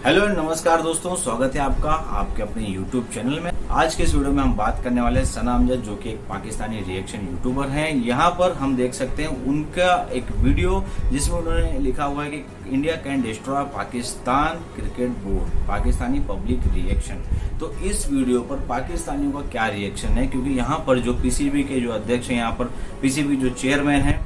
Hello नमस्कार दोस्तों, स्वागत है आपका आपके अपने YouTube चैनल में। आज के इस वीडियो में हम बात करने वाले हैं सना अमजद, जो कि एक पाकिस्तानी रिएक्शन यूट्यूबर हैं। यहाँ पर हम देख सकते हैं उनका एक वीडियो जिसमें उन्होंने लिखा हुआ है कि India can destroy Pakistan cricket board, Pakistani public reaction. तो इस वीडियो पर पाकिस्तानियों का क्या रिएक्शन है, क्योंकि यहाँ पर जो पीसीबी के जो अध्यक्ष हैं, यहाँ पर पीसीबी जो चेयरमैन है,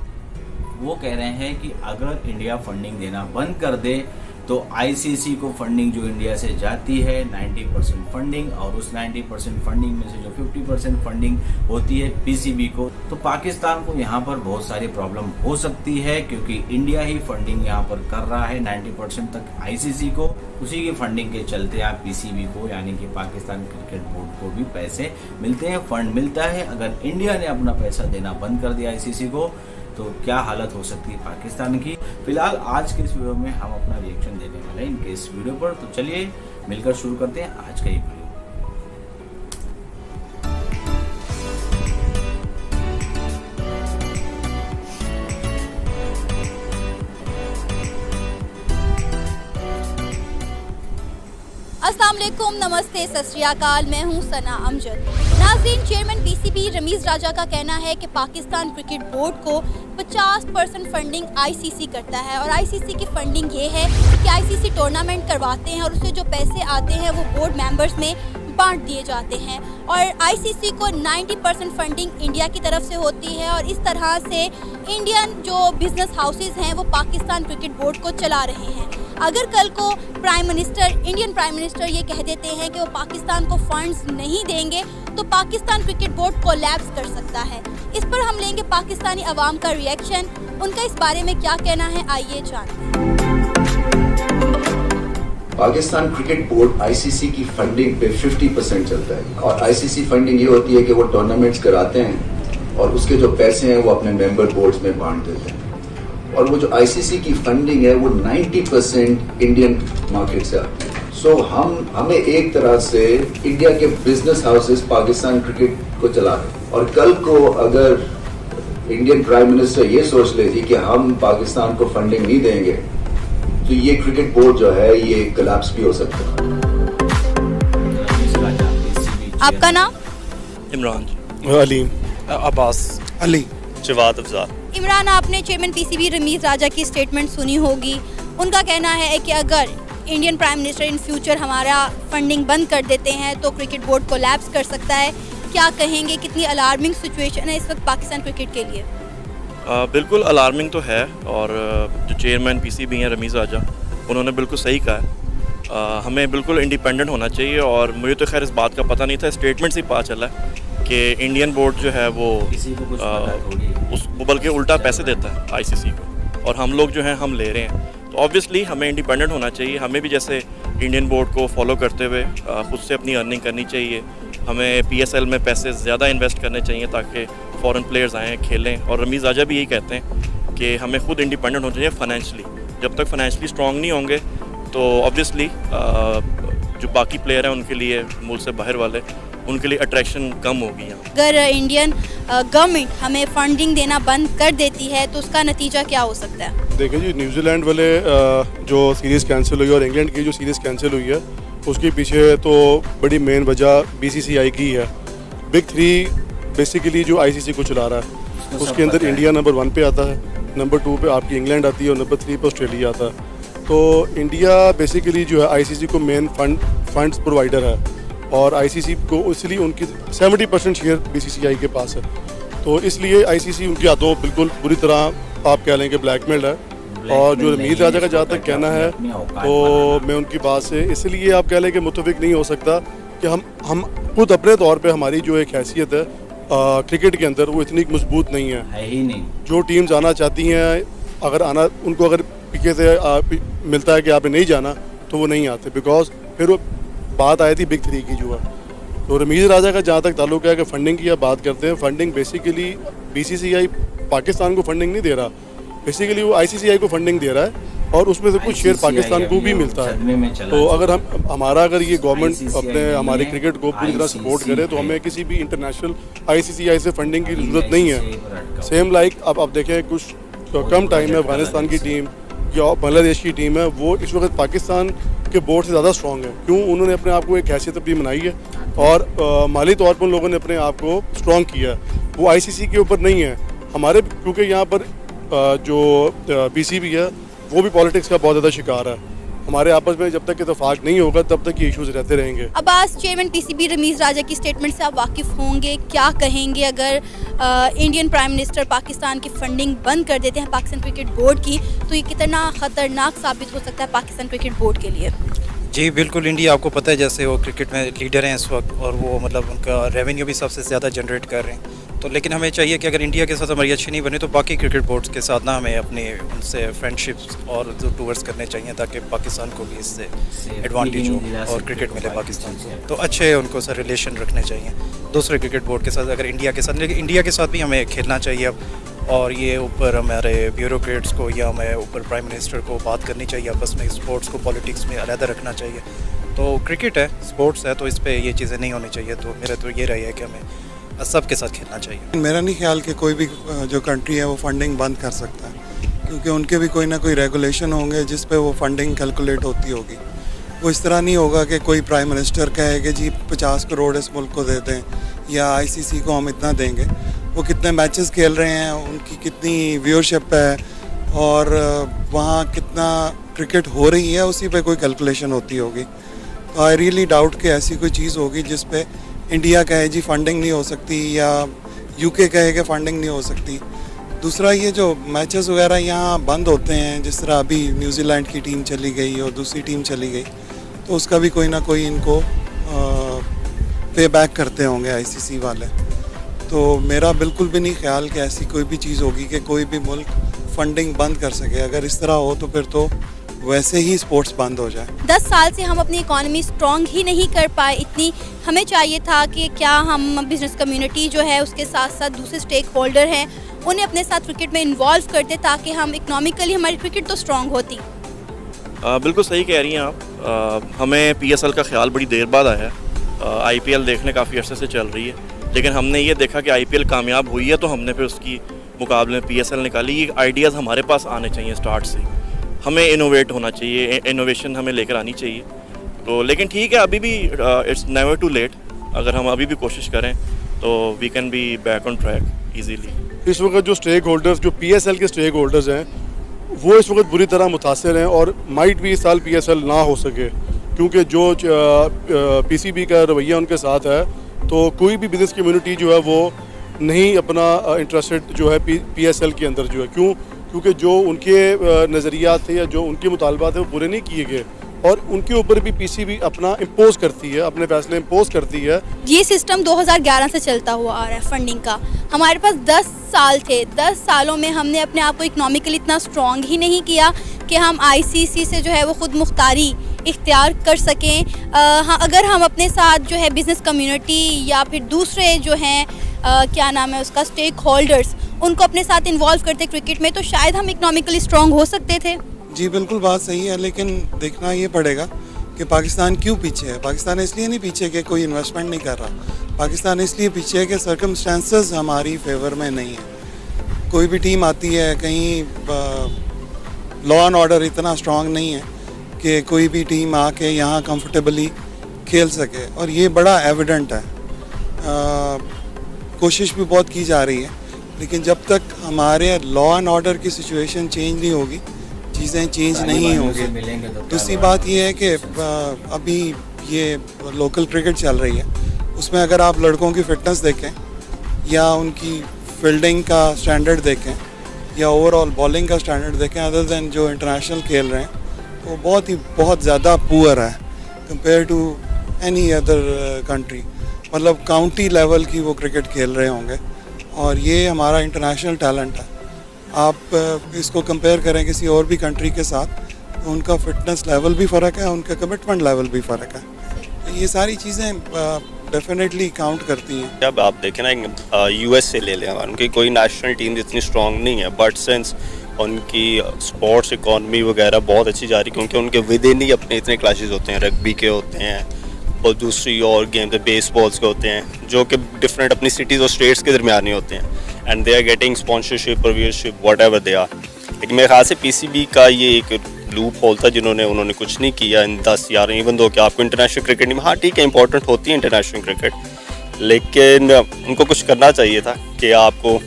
वो कह रहे हैं कि अगर इंडिया फंडिंग देना बंद कर दे तो आईसीसी को फंडिंग जो इंडिया से जाती है 90% फंडिंग, और उस 90% फंडिंग में से जो 50% फंडिंग होती है पीसीबी को, तो पाकिस्तान को यहाँ पर बहुत सारी प्रॉब्लम हो सकती है, क्योंकि इंडिया ही फंडिंग यहाँ पर कर रहा है 90% तक आईसीसी को। उसी की फंडिंग के चलते आप पीसीबी को यानी कि पाकिस्तान क्रिकेट बोर्ड को भी पैसे मिलते हैं, फंड मिलता है। अगर इंडिया ने अपना पैसा देना बंद कर दिया आईसीसी को तो क्या हालत हो सकती है पाकिस्तान की। फिलहाल आज के इस वीडियो में हम अपना रिएक्शन देने वाले हैं इनके इस वीडियो पर। तो चलिए मिलकर शुरू करते हैं आज का ये वीडियो। अस्सलाम वालेकुम, नमस्ते, सत श्री अकाल। मैं हूं सना अमजद। नाज़रीन, चेयरमैन पीसीबी रमीज़ राजा का कहना है कि पाकिस्तान क्रिकेट बोर्ड को 50% फंडिंग आईसीसी करता है, और आईसीसी की फंडिंग ये है कि आईसीसी टूर्नामेंट करवाते हैं और उससे जो पैसे आते हैं वो बोर्ड मेंबर्स में बांट दिए जाते हैं, और आईसीसी को 90% फंडिंग इंडिया की तरफ से होती है। और इस तरह से इंडियन जो बिजनेस हाउसेस हैं वो पाकिस्तान क्रिकेट बोर्ड को चला रहे हैं। अगर कल को इंडियन प्राइम मिनिस्टर ये कह देते हैं कि वो पाकिस्तान को फंड्स नहीं देंगे तो पाकिस्तान क्रिकेट बोर्ड कोलैप्स कर सकता है। इस पर हम लेंगे पाकिस्तानी अवाम का रिएक्शन, उनका इस बारे में क्या कहना है, आइए जानते हैं। पाकिस्तान क्रिकेट बोर्ड आईसीसी की फंडिंग पे 50% चलता है, और आईसीसी फंडिंग ये होती है कि वो टूर्नामेंट्स कराते हैं और उसके जो पैसे हैं वो अपने मेंबर बोर्ड्स में बांट देते हैं। और वो जो आईसीसी की फंडिंग है वो 90% इंडियन मार्केट से आती है। सो हमें एक तरह से इंडिया के बिजनेस हाउसेस पाकिस्तान क्रिकेट को चला रहे हैं, और कल को अगर इंडियन प्राइम मिनिस्टर ये सोच लेती कि हम पाकिस्तान को फंडिंग नहीं देंगे तो ये क्रिकेट बोर्ड जो है ये कोलैप्स भी हो सकता है। आपका नाम? इमरान, अलीम, अब्बास, अली, जवाद अफजाल। इमरान, आपने चेयरमैन पीसीबी रमीज़ राजा की स्टेटमेंट सुनी होगी। उनका कहना है कि अगर Indian prime minister in future हमारा फंडिंग बंद कर देते हैं तो क्रिकेट बोर्ड कोलैप्स कर सकता है। क्या कहेंगे, कितनी अलार्मिंग सिचुएशन है इस वक्त पाकिस्तान क्रिकेट के लिए? बिल्कुल अलार्मिंग तो है, और जो चेयरमैन पीसीबी हैं रमीज़ राजा, उन्होंने बिल्कुल सही कहा है। हमें बिल्कुल इंडिपेंडेंट होना चाहिए, और मुझे तो खैर इस बात का पता नहीं था, स्टेटमेंट से ही पता चला कि इंडियन बोर्ड जो है वो उसको बल्कि उल्टा पैसे देता है आईसीसी को, और हम लोग जो हैं हम ले रहे हैं। तो ऑब्वियसली हमें इंडिपेंडेंट होना चाहिए, हमें भी जैसे इंडियन बोर्ड को फॉलो करते हुए खुद से अपनी अर्निंग करनी चाहिए। हमें पीएसएल में पैसे ज़्यादा इन्वेस्ट करने चाहिए ताकि फ़ॉरेन प्लेयर्स आएँ खेलें, और रमीज़ राजा भी यही कहते हैं कि हमें खुद इंडिपेंडेंट होना चाहिए फाइनेंशली। जब तक फाइनेंशली स्ट्रॉन्ग नहीं होंगे तो ऑब्वियसली जो बाकी प्लेयर हैं उनके लिए, मुल्क से बाहर वाले, उनके लिए अट्रैक्शन कम होगी यहाँ। अगर इंडियन गवर्नमेंट हमें फंडिंग देना बंद कर देती है तो उसका नतीजा क्या हो सकता है? देखिए जी, न्यूजीलैंड वाले जो सीरीज़ कैंसिल हुई और इंग्लैंड की जो सीरीज़ कैंसिल हुई है उसके पीछे तो बड़ी मेन वजह बीसीसीआई की है। बिग 3 बेसिकली जो आईसीसी को चला रहा है, उसके अंदर इंडिया नंबर 1 पे आता है, नंबर 2 पे आपकी इंग्लैंड आती है, और नंबर 3 पे ऑस्ट्रेलिया आता है। तो इंडिया बेसिकली जो है आईसीसी को मेन फंड्स प्रोवाइडर है, और आईसीसी को इसलिए उनकी 70% शेयर बीसीसीआई के पास है। तो इसलिए आईसीसी उनकी हाथों बिल्कुल बुरी तरह आप कह लें कि ब्लैकमेल्ड है। और जो रमीज़ राजा का जहाँ तक कहना है तो मैं उनकी बात से इसलिए आप कह लें कि मुतफिक नहीं हो सकता कि हम खुद अपने तौर पे हमारी जो एक हैसियत है क्रिकेट के अंदर वो इतनी मजबूत नहीं है ही नहीं। जो टीम्स आना चाहती हैं, अगर आना उनको अगर पीके से मिलता है कि आपने नहीं जाना तो वो नहीं आते, बिकॉज फिर वो बात आई थी बिग 3 की जो है। तो रमीज़ राजा का जहाँ तक ताल्लुक है कि फंडिंग की आप बात करते हैं, फंडिंग बेसिकली बीसीसीआई पाकिस्तान को फंडिंग नहीं दे रहा, बेसिकली वो आईसीसीआई को फंडिंग दे रहा है। और उसमें से कुछ शेयर पाकिस्तान को भी मिलता है। तो अगर हमारा अगर ये गवर्नमेंट अपने हमारे क्रिकेट को पूरी तरह सपोर्ट करे तो हमें किसी भी इंटरनेशनल ICCI से फंडिंग की ज़रूरत नहीं है। सेम लाइक अब आप देखें कुछ कम टाइम में अफगानिस्तान की टीम या बांग्लादेश की टीम है, वो इस वक्त पाकिस्तान के बोर्ड से ज़्यादा स्ट्रॉन्ग है। क्यों? उन्होंने अपने आप को एक हैसियत अपनी बनाई है और माली तौर पर उन लोगों ने अपने आप को स्ट्रॉन्ग किया है। वो ICC के ऊपर नहीं है हमारे, क्योंकि यहाँ पर जो PCB है वो भी पॉलिटिक्स का बहुत ज़्यादा शिकार है। हमारे आपस में जब तक इत्तेफाक नहीं होगा तब तक ये इश्यूज रहते रहेंगे। अब्बास, चेयरमैन PCB रमीज़ राजा की स्टेटमेंट से आप वाकिफ़ होंगे, क्या कहेंगे अगर इंडियन प्राइम मिनिस्टर पाकिस्तान की फंडिंग बंद कर देते हैं पाकिस्तान क्रिकेट बोर्ड की, तो ये कितना ख़तरनाक साबित हो सकता है पाकिस्तान क्रिकेट बोर्ड के लिए? जी बिल्कुल, इंडिया आपको पता है जैसे वो क्रिकेट में लीडर हैं इस वक्त और वो मतलब उनका रेवेन्यू भी सबसे ज़्यादा जनरेट कर रहे हैं। तो लेकिन हमें चाहिए कि अगर इंडिया के साथ हमारी अच्छी नहीं बने तो बाकी क्रिकेट बोर्ड्स के साथ ना हमें अपने उनसे फ्रेंडशिप्स और जो टूवर्स करने चाहिए ताकि पाकिस्तान को भी इससे एडवांटेज हो और क्रिकेट मिले पाकिस्तान को। तो अच्छे उनको सर रिलेशन रखने चाहिए दूसरे क्रिकेट बोर्ड के साथ, अगर इंडिया के साथ, लेकिन इंडिया के साथ भी हमें खेलना चाहिए अब। और ये ऊपर हमारे ब्यूरोक्रेट्स को या हमें ऊपर प्राइम मिनिस्टर को बात करनी चाहिए आपस में, स्पोर्ट्स को पॉलिटिक्स में अलग रखना चाहिए। तो क्रिकेट है, स्पोर्ट्स है, तो इस पर ये चीज़ें नहीं होनी चाहिए। तो मेरा तो ये राय है कि हमें सब के साथ खेलना चाहिए। मेरा नहीं ख्याल कि कोई भी जो कंट्री है वो फंडिंग बंद कर सकता है, क्योंकि उनके भी कोई ना कोई रेगुलेशन होंगे जिस पे वो फंडिंग कैलकुलेट होती होगी। वो इस तरह नहीं होगा कि कोई प्राइम मिनिस्टर कहे कि जी 50 करोड़ इस मुल्क को दे दें या ICC को हम इतना देंगे। वो कितने मैचेस खेल रहे हैं, उनकी कितनी व्यूअरशिप है और वहाँ कितना क्रिकेट हो रही है, उसी पे कोई कैलकुलेशन होती होगी। तो आई रियली डाउट कि ऐसी कोई चीज़ होगी जिस पे इंडिया कहे जी फंडिंग नहीं हो सकती या UK कहे कि फंडिंग नहीं हो सकती। दूसरा, ये जो मैचेस वगैरह यहाँ बंद होते हैं, जिस तरह अभी न्यूजीलैंड की टीम चली गई और दूसरी टीम चली गई, तो उसका भी कोई ना कोई इनको पे बैक करते होंगे ICC वाले। तो मेरा बिल्कुल भी नहीं ख्याल कि ऐसी कोई भी चीज़ होगी कि कोई भी मुल्क फंडिंग बंद कर सके। अगर इस तरह हो तो फिर तो वैसे ही स्पोर्ट्स बंद हो जाए। 10 साल से हम अपनी इकॉनमी स्ट्रॉन्ग ही नहीं कर पाए, इतनी हमें चाहिए था कि क्या हम बिजनेस कम्युनिटी जो है उसके साथ साथ दूसरे स्टेक होल्डर हैं उन्हें अपने साथ क्रिकेट में इन्वॉल्व करते ताकि हम इकोनॉमिकली हमारी क्रिकेट तो स्ट्रॉन्ग होती। बिल्कुल सही कह रही हैं आप। हमें PSL का ख्याल बड़ी देर बाद आया है। IPL देखने काफ़ी अर्से से चल रही है, लेकिन हमने ये देखा कि IPL कामयाब हुई है तो हमने फिर उसकी मुकाबले में PSL निकाली। ये आइडियाज़ हमारे पास आने चाहिए स्टार्ट से, हमें इनोवेट होना चाहिए, इनोवेशन हमें लेकर आनी चाहिए। तो लेकिन ठीक है, अभी भी इट्स नेवर टू लेट। अगर हम अभी भी कोशिश करें तो we can be back on track easily. इस वक्त जो स्टेक होल्डर्स, जो PSL के स्टेक होल्डर्स हैं, वो इस वक्त बुरी तरह मुतासर हैं और माइट भी इस साल PSL ना हो सके, क्योंकि जो PCB का रवैया उनके साथ है तो कोई भी बिजनेस कम्युनिटी जो है वो नहीं अपना इंटरेस्टेड जो है PSL के अंदर जो है। क्योंकि जो उनके नज़रियात थे या जो उनके मुतालबात थे वो पूरे नहीं किए गए और उनके ऊपर भी PCB अपना इम्पोज करती है, अपने फैसले इम्पोज करती है। ये सिस्टम 2011 से चलता हुआ आ रहा है फंडिंग का। हमारे पास 10 साल थे, 10 सालों में हमने अपने आप को इकोनॉमिकली इतना स्ट्रॉन्ग ही नहीं किया कि हम ICC से जो है वो खुद मुख्तारी इख्तियार कर सकें। हाँ, अगर हम अपने साथ जो है बिज़नेस कम्युनिटी या फिर दूसरे जो हैं क्या नाम है उसका स्टेक होल्डर्स, उनको अपने साथ इन्वॉल्व करते क्रिकेट में, तो शायद हम इकोनॉमिकली स्ट्रॉन्ग हो सकते थे। जी बिल्कुल, बात सही है, लेकिन देखना ये पड़ेगा कि पाकिस्तान क्यों पीछे है। पाकिस्तान इसलिए नहीं पीछे कि कोई इन्वेस्टमेंट नहीं कर रहा, पाकिस्तान इसलिए पीछे है कि सर्कमस्टेंसेस हमारी फेवर में नहीं है। कोई भी टीम आती है, कहीं लॉ एंड ऑर्डर इतना स्ट्रॉन्ग नहीं है कि कोई भी टीम आके यहाँ कंफर्टेबली खेल सके, और ये बड़ा एविडेंट है। कोशिश भी बहुत की जा रही है, लेकिन जब तक हमारे लॉ एंड ऑर्डर की सिचुएशन चेंज नहीं होगी, चीज़ें चेंज नहीं होंगी। दूसरी बात ये है कि अभी ये लोकल क्रिकेट चल रही है, उसमें अगर आप लड़कों की फ़िटनेस देखें या उनकी फील्डिंग का स्टैंडर्ड देखें या ओवरऑल बॉलिंग का स्टैंडर्ड देखें, अदर दैन जो इंटरनेशनल खेल रहे हैं, तो बहुत ज़्यादा पुअर है compare to any other country. मतलब काउंटी लेवल की वो क्रिकेट खेल रहे होंगे, और ये हमारा इंटरनेशनल टैलेंट है। आप इसको कंपेयर करें किसी और भी कंट्री के साथ, तो उनका फिटनेस लेवल भी फ़र्क है, उनका कमिटमेंट लेवल भी फ़र्क है। तो ये सारी चीज़ें डेफिनेटली काउंट करती हैं। जब आप देखें ना, US से ले लें, उनकी कोई नेशनल टीम इतनी स्ट्रॉन्ग नहीं है, बट सिंस उनकी स्पोर्ट्स इकॉनमी वगैरह बहुत अच्छी जा रही, क्योंकि उनके विद इन ही अपने इतने क्लासेस होते हैं, रग्बी के होते हैं और दूसरी और गेम बेसबॉल्स के होते हैं, जो कि डिफरेंट अपनी सिटीज़ और स्टेट्स के दरमियान ही होते हैं, and they are getting sponsorship और viewership whatever they are. लेकिन मेरे ख्याल से पीसीबी का ये एक लूप होल था उन्होंने कुछ नहीं किया इन 10-11, इवन दो कि आपको इंटरनेशनल क्रिकेट नहीं, हाँ ठीक है इंपॉर्टेंट होती है इंटरनेशनल क्रिकेट, लेकिन उनको कुछ करना चाहिए था कि आपको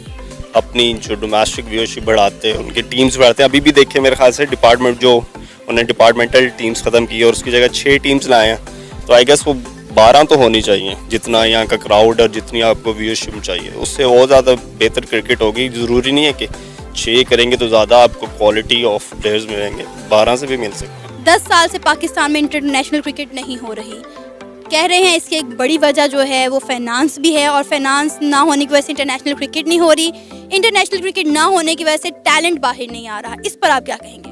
अपनी जो डोमेस्टिक व्यूअरशिप बढ़ाते हैं, उनकी टीम्स बढ़ाते हैं। अभी भी देखिए मेरे ख्याल से उन्होंने डिपार्टमेंटल टीम्स ख़त्म की और उसकी जगह 6 टीम्स लाए हैं, तो आई गेस वो 12 तो होनी चाहिए, जितना यहाँ का क्राउड और जितनी आपको व्यूअरशिप चाहिए, उससे और ज़्यादा बेहतर क्रिकेट होगी। ज़रूरी नहीं है कि 6 करेंगे तो ज़्यादा आपको क्वालिटी ऑफ प्लेयर्स मिलेंगे, 12 से भी मिल सकते हैं। 10 साल से पाकिस्तान में इंटरनेशनल क्रिकेट नहीं हो रही, कह रहे हैं इसकी एक बड़ी वजह जो है वो फाइनेंस भी है, और फाइनेंस ना होने की वजह से इंटरनेशनल क्रिकेट नहीं हो रही, इंटरनेशनल क्रिकेट ना होने की वजह से टैलेंट बाहर नहीं आ रहा। इस पर आप क्या कहेंगे?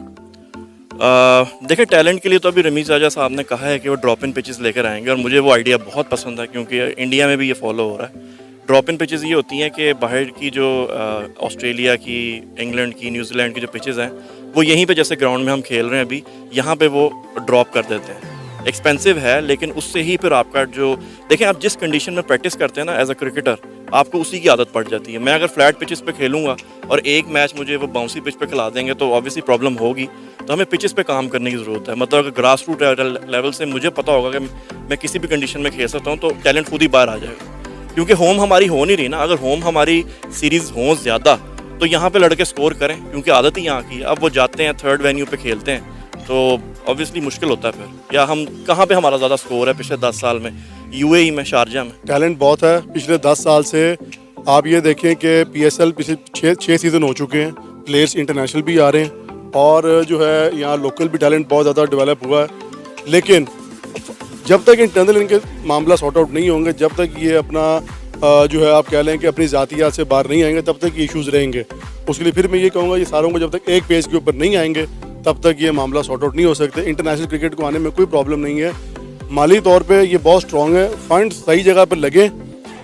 देखिए टैलेंट के लिए तो अभी रमीज़ राजा साहब ने कहा है कि वो ड्रॉप इन पिचेस लेकर आएंगे, और मुझे वो आइडिया बहुत पसंद है, क्योंकि इंडिया में भी ये फॉलो हो रहा है। ड्रॉप इन पिचेस ये होती हैं कि बाहर की जो ऑस्ट्रेलिया की, इंग्लैंड की, न्यूजीलैंड की जो पिचेस हैं वो यहीं पे जैसे ग्राउंड में हम खेल रहे हैं अभी, यहाँ पे वो ड्रॉप कर देते हैं। एक्सपेंसिव है, लेकिन उससे ही फिर आपका जो देखें आप जिस कंडीशन में प्रैक्टिस करते हैं ना एज अ क्रिकेटर, आपको उसी की आदत पड़ जाती है। मैं अगर फ्लैट पिचेस पे खेलूंगा और एक मैच मुझे वो बाउंसी पिच पे खिला देंगे तो ऑब्वियसली प्रॉब्लम होगी। तो हमें पिचेस पे काम करने की ज़रूरत है। मतलब अगर ग्रास रूट लेवल से मुझे पता होगा कि मैं किसी भी कंडीशन में खेल सकता हूँ, तो टैलेंट खुद ही बाहर आ जाएगा। क्योंकि होम हमारी हो नहीं रही ना, अगर होम हमारी सीरीज़ हो ज़्यादा तो यहाँ पे लड़के स्कोर करें, क्योंकि आदत ही यहाँ की है। अब वो जाते हैं थर्ड वेन्यू पे खेलते हैं तो ऑब्वियसली मुश्किल होता है फिर। या हम कहाँ पे हमारा ज़्यादा स्कोर है पिछले 10 साल में? यूएई में, शारजा में। टैलेंट बहुत है। पिछले 10 साल से आप ये देखें कि पीएसएल पिछले 6 सीज़न हो चुके हैं, प्लेयर्स इंटरनेशनल भी आ रहे हैं, और जो है यहाँ लोकल भी टैलेंट बहुत ज़्यादा डेवलप हुआ है। लेकिन जब तक इंटरनल इनके मामला सॉर्ट आउट नहीं होंगे, जब तक ये अपना जो है आप कह लें कि अपनी ज़ातियात से बाहर नहीं आएंगे, तब तक ये इश्यूज़ रहेंगे। उसके लिए फिर मैं ये कहूँगा, ये सारों को जब तक एक पेज के ऊपर नहीं आएंगे तब तक ये मामला सॉर्ट आउट नहीं हो सकते। इंटरनेशनल क्रिकेट को आने में कोई प्रॉब्लम नहीं है, माली तौर पे ये बहुत स्ट्रॉन्ग है, फंड सही जगह पर लगे।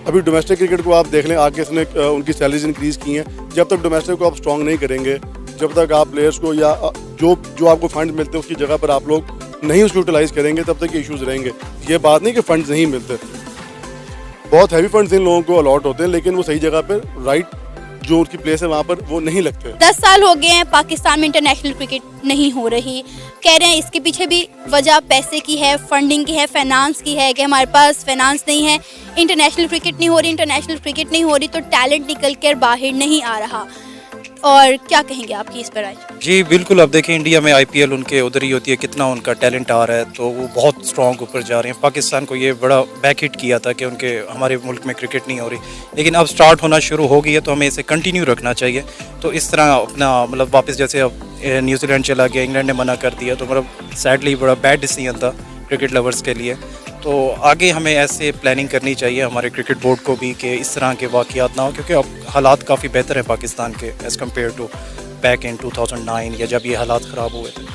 अभी डोमेस्टिक क्रिकेट को आप देख लें, आगे इसने उनकी सैलरीज इंक्रीज़ की हैं। जब तक डोमेस्टिक को आप स्ट्रॉन्ग नहीं करेंगे, जब तक आप प्लेयर्स को या जो आपको फंड मिलते हैं उसकी जगह पर आप लोग नहीं उसको यूटिलाइज़ करेंगे, तब तक ये इशूज़ रहेंगे। ये बात नहीं कि फंड्स नहीं मिलते, बहुत हैवी फंड्स इन लोगों को अलॉट होते हैं, लेकिन वो सही जगह पर राइट जो उनकी प्लेस है वहाँ पर वो नहीं लगते। 10 साल हो गए हैं पाकिस्तान में इंटरनेशनल क्रिकेट नहीं हो रही, कह रहे हैं इसके पीछे भी वजह पैसे की है, फंडिंग की है, फाइनेंस की है, कि हमारे पास फाइनेंस नहीं है, इंटरनेशनल क्रिकेट नहीं हो रही, इंटरनेशनल क्रिकेट नहीं हो रही तो टैलेंट निकल कर बाहर नहीं आ रहा। और क्या कहेंगे आपकी इस पर आज? जी बिल्कुल, अब देखें इंडिया में आईपीएल उनके उधर ही होती है, कितना उनका टैलेंट आ रहा है, तो वो बहुत स्ट्रॉन्ग ऊपर जा रहे हैं। पाकिस्तान को ये बड़ा बैक हिट किया था कि उनके हमारे मुल्क में क्रिकेट नहीं हो रही, लेकिन अब स्टार्ट होना शुरू हो गई है, तो हमें इसे कंटिन्यू रखना चाहिए। तो इस तरह अपना मतलब वापस, जैसे अब न्यूजीलैंड चला गया, इंग्लैंड ने मना कर दिया, तो मतलब सैडली बड़ा बैड डिसीजन था क्रिकेट लवर्स के लिए। तो आगे हमें ऐसे प्लानिंग करनी चाहिए हमारे क्रिकेट बोर्ड को भी, कि इस तरह के वाक़यात ना हो, क्योंकि अब हालात काफ़ी बेहतर हैं पाकिस्तान के as compare to back in 2009 या जब ये हालात ख़राब हुए थे।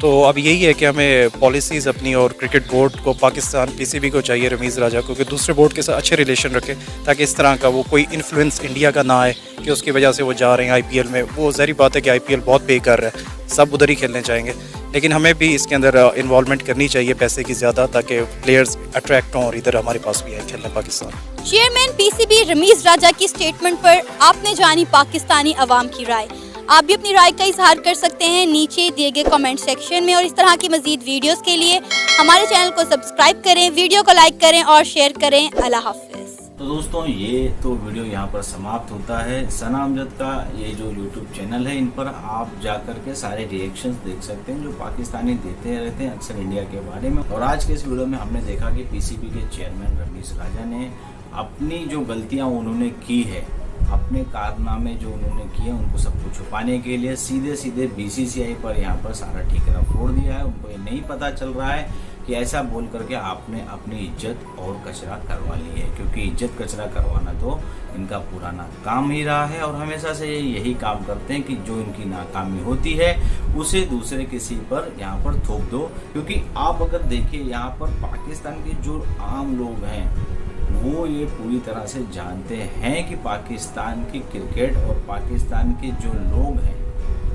तो अब यही है कि हमें पॉलिसीज़ अपनी, और क्रिकेट बोर्ड को, पाकिस्तान पीसीबी को चाहिए, रमीज़ राजा को, कि दूसरे बोर्ड के साथ अच्छे रिलेशन रखे, ताकि इस तरह का वो कोई इन्फ्लुएंस इंडिया का ना आए कि उसकी वजह से वो जा रहे हैं आईपीएल में। वो ज़ाहिर बात है कि आईपीएल बहुत पे कर रहा है, सब उधर ही खेलने चाहेंगे, लेकिन हमें भी इसके अंदर इन्वॉल्वमेंट करनी चाहिए पैसे की ज़्यादा, ताकि प्लेयर्स अट्रैक्ट हों और इधर हमारे पास भी आए खेलने पाकिस्तान। चेयरमैन पीसीबी रमीज़ राजा की स्टेटमेंट पर आपने जानी पाकिस्तानी अवाम की राय। आप भी अपनी राय का इजहार कर सकते हैं नीचे दिए गए कमेंट सेक्शन में, और इस तरह की मजीद वीडियोस के लिए हमारे चैनल को सब्सक्राइब करें, वीडियो को लाइक करें और शेयर करें। अल्लाह हाफ़िज़। तो दोस्तों ये तो वीडियो यहाँ पर समाप्त होता है। सना अमजद का ये जो यूट्यूब चैनल है, इन पर आप जाकर के सारे रिएक्शंस देख सकते हैं जो पाकिस्तानी देते रहते हैं अक्सर इंडिया के बारे में। और आज के इस वीडियो में हमने देखा कि पीसीबी के चेयरमैन रमीज़ राजा ने अपनी जो गलतियाँ उन्होंने की है, अपने कारनामे जो उन्होंने किए, उनको सबको छुपाने के लिए सीधे बीसीसीआई पर यहाँ पर सारा ठिकाना फोड़ दिया है। उनको ये नहीं पता चल रहा है कि ऐसा बोल करके आपने अपनी इज्जत और कचरा करवा ली है, क्योंकि इज्जत कचरा करवाना तो इनका पुराना काम ही रहा है, और हमेशा से यही काम करते हैं कि जो इनकी नाकामी होती है उसे दूसरे किसी पर यहाँ पर थोप दो। क्योंकि आप अगर देखिए यहाँ पर पाकिस्तान के जो आम लोग हैं वो ये पूरी तरह से जानते हैं कि पाकिस्तान की क्रिकेट और पाकिस्तान के जो लोग हैं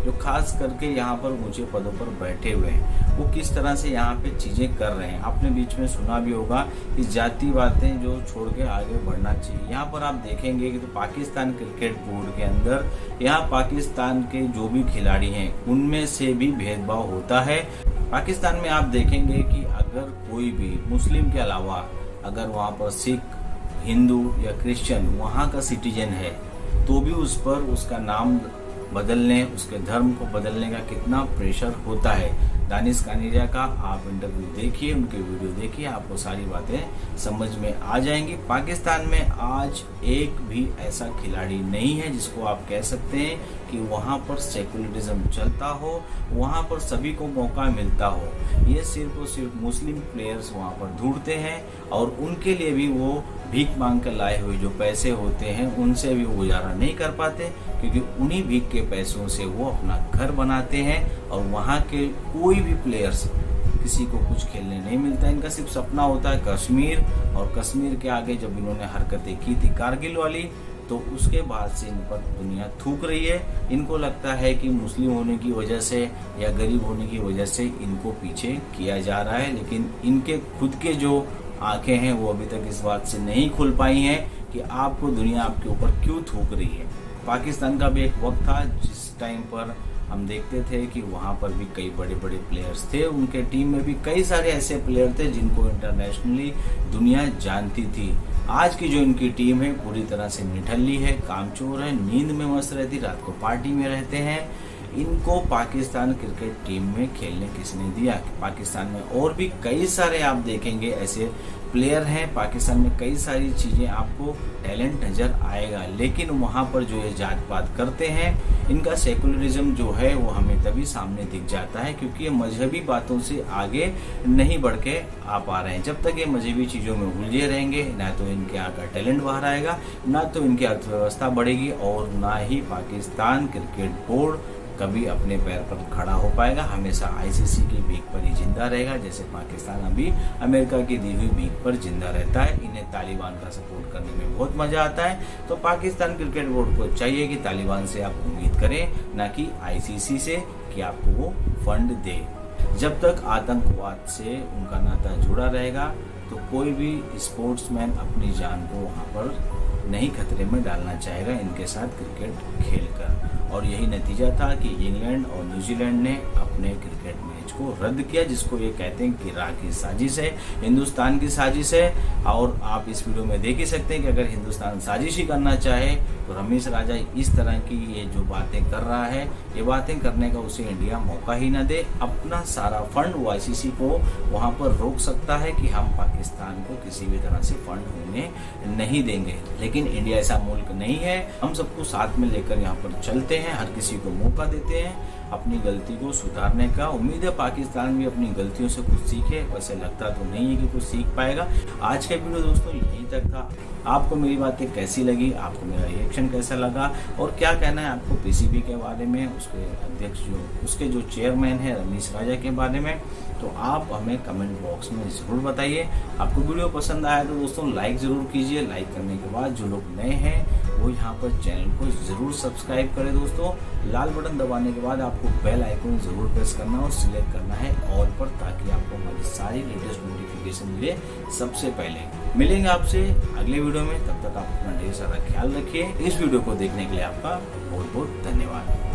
जो खास करके यहाँ पर ऊंचे पदों पर बैठे हुए हैं, वो किस तरह से यहाँ पे चीज़ें कर रहे हैं। आपने बीच में सुना भी होगा कि जाति बातें जो छोड़ के आगे बढ़ना चाहिए। यहाँ पर आप देखेंगे कि तो पाकिस्तान क्रिकेट बोर्ड के अंदर यहाँ पाकिस्तान के जो भी खिलाड़ी हैं उनमें से भी भेदभाव होता है। पाकिस्तान में आप देखेंगे कि अगर कोई भी मुस्लिम के अलावा अगर वहाँ पर सिख, हिंदू या क्रिश्चियन वहाँ का सिटीजन है तो भी उस पर उसका नाम बदलने, उसके धर्म को बदलने का कितना प्रेशर होता है। दानिश कानेरिया का आप इंटरव्यू देखिए, उनके वीडियो देखिए, आपको सारी बातें समझ में आ जाएंगी। पाकिस्तान में आज एक भी ऐसा खिलाड़ी नहीं है जिसको आप कह सकते हैं कि वहाँ पर सेकुलरिज्म चलता हो, वहाँ पर सभी को मौका मिलता हो। ये सिर्फ और सिर्फ मुस्लिम प्लेयर्स वहाँ पर ढूंढते हैं और उनके लिए भी वो भीख मांग कर लाए हुए जो पैसे होते हैं उनसे भी वो गुजारा नहीं कर पाते, क्योंकि उन्हीं भीख के पैसों से वो अपना घर बनाते हैं और वहाँ के कोई भी प्लेयर्स किसी को कुछ खेलने नहीं मिलता। इनका सिर्फ सपना होता है कश्मीर, और कश्मीर के आगे जब इन्होंने हरकतें की थी कारगिल वाली तो उसके बाद से इन पर दुनिया थूक रही है। इनको लगता है कि मुस्लिम होने की वजह से या गरीब होने की वजह से इनको पीछे किया जा रहा है, लेकिन इनके खुद के जो आंखें हैं वो अभी तक इस बात से नहीं खुल पाई हैं कि आपको दुनिया आपके ऊपर क्यों थूक रही है। पाकिस्तान का भी एक वक्त था जिस टाइम पर हम देखते थे कि वहाँ पर भी कई बड़े बड़े प्लेयर्स थे, उनके टीम में भी कई सारे ऐसे प्लेयर थे जिनको इंटरनेशनली दुनिया जानती थी। आज की जो इनकी टीम है पूरी तरह से निठल्ली है, कामचोर है, नींद में मस्त रहती, रात को पार्टी में रहते हैं। इनको पाकिस्तान क्रिकेट टीम में खेलने किसने दिया? पाकिस्तान में और भी कई सारे आप देखेंगे ऐसे प्लेयर हैं, पाकिस्तान में कई सारी चीज़ें आपको टैलेंट नज़र आएगा, लेकिन वहाँ पर जो ये जात पात करते हैं, इनका सेकुलरिज्म जो है वो हमें तभी सामने दिख जाता है क्योंकि ये मजहबी बातों से आगे नहीं बढ़ के आ पा रहे हैं। जब तक ये मजहबी चीज़ों में उलझे रहेंगे ना तो इनके आगे टैलेंट बाहर आएगा, ना तो इनकी अर्थव्यवस्था बढ़ेगी और ना ही पाकिस्तान क्रिकेट बोर्ड कभी अपने पैर पर खड़ा हो पाएगा। हमेशा आईसीसी की भीख पर ही जिंदा रहेगा, जैसे पाकिस्तान अभी अमेरिका की दी हुई भीख पर जिंदा रहता है। इन्हें तालिबान का सपोर्ट करने में बहुत मजा आता है, तो पाकिस्तान क्रिकेट बोर्ड को चाहिए कि तालिबान से आप उम्मीद करें, ना कि आईसीसी से कि आपको वो फंड दे। जब तक आतंकवाद से उनका नाता जुड़ा रहेगा तो कोई भी स्पोर्ट्समैन अपनी जान को वहाँ पर नहीं खतरे में डालना चाहेगा इनके साथ क्रिकेट खेलकर। और यही नतीजा था कि इंग्लैंड और न्यूजीलैंड ने अपने क्रिकेट मैच को रद्द किया, जिसको ये कहते हैं कि इराक की साजिश है, हिंदुस्तान की साजिश है। और आप इस वीडियो में देख ही सकते हैं कि अगर हिंदुस्तान साजिश ही करना चाहे तो रमीज राजा इस तरह की ये जो बातें कर रहा है, ये बातें करने का उसे इंडिया मौका ही ना दे। अपना सारा फंड वो आईसीसी को वहाँ पर रोक सकता है कि हम पाकिस्तान को किसी भी तरह से फंड होने नहीं देंगे, लेकिन इंडिया ऐसा मुल्क नहीं है। हम सबको साथ में लेकर यहाँ पर चलते हैं, हर किसी को मौका देते हैं अपनी गलती को सुधारने का। उम्मीद है पाकिस्तान भी अपनी गलतियों से कुछ सीखे, वैसे लगता तो नहीं है कि कुछ सीख पाएगा। आज का वीडियो दोस्तों यहीं तक था। आपको मेरी बातें कैसी लगी, आपको मेरा रिएक्शन कैसा लगा और क्या कहना है आपको पीसीबी के बारे में, उसके अध्यक्ष उसके जो चेयरमैन है रमीज राजा के बारे में, तो आप हमें कमेंट बॉक्स में ज़रूर बताइए। आपको वीडियो पसंद आया तो दोस्तों लाइक ज़रूर कीजिए। लाइक करने के बाद जो लोग नए हैं वो यहाँ पर चैनल को ज़रूर सब्सक्राइब करें दोस्तों। लाल बटन दबाने के बाद आपको बेल आइकन ज़रूर प्रेस करना और सिलेक्ट करना है ऑल पर, ताकि आपको हमारी सारी लेटेस्ट नोटिफिकेशन मिले सबसे पहले। मिलेंगे आपसे अगले वीडियो में, तब तक आप अपना ढेर सारा ख्याल रखिए। इस वीडियो को देखने के लिए आपका बहुत बहुत धन्यवाद।